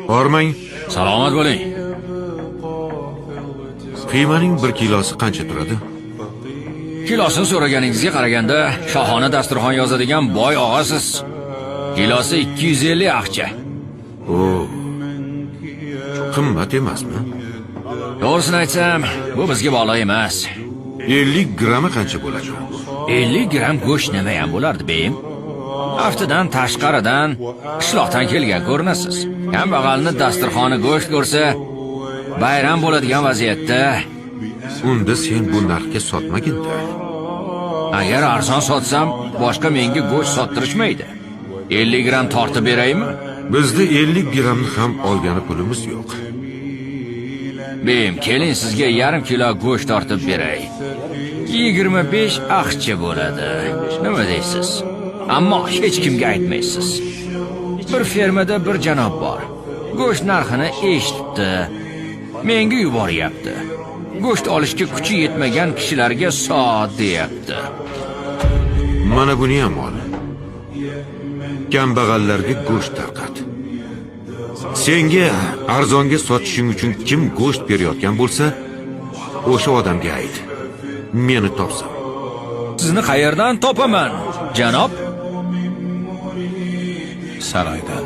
Bormang. Salomat bo'ling. Qiymaning 1 kilosi qancha turadi? Kilosini so'raganingizga qaraganda shohona dasturxon yozadigan boy og'asiz. Kilosi 250 aqcha. O, qimmat emasmi? To'g'risini aytsam, bu bizga bog'liq emas. 50 grammi qancha bo'ladi? 50 gram go'sht nima ham bo'lardi, beyim? Haftadan tashqaridan qishloqdan kelgan ko'rinasiz. Kambag'alni dasturxoni go'sht ko'rsa, bayram bo'ladigan vaziyatda. Unda sen bu narxga sotmagin-da. Agar arzon sotsam, boshqa menga go'sht sottirishmaydi. 50 gram tortib beraymi? Bizda 50 gramni ham olgani pulimiz yo'q. Beyim, keling sizga yarim kilo go'sht tortib beray. 25 aqcha bo'ladi. Nima deysiz? Ammo hech kimga aytmaysiz. Bir fermada bir janob bor. Go'sht narxini eshitdi. Menga yuboryapti. Go'sht olishga kuchi yetmagan kishilarga sot deyapti. Mana buni ham ol. Kambag'allarga go'sht tarqat. Senga arzonga sotishing uchun kim go'sht berayotgan bo'lsa, o'sha odamga ayt. Meni topsam. Sizni qayerdan topaman, janob? Saroydan.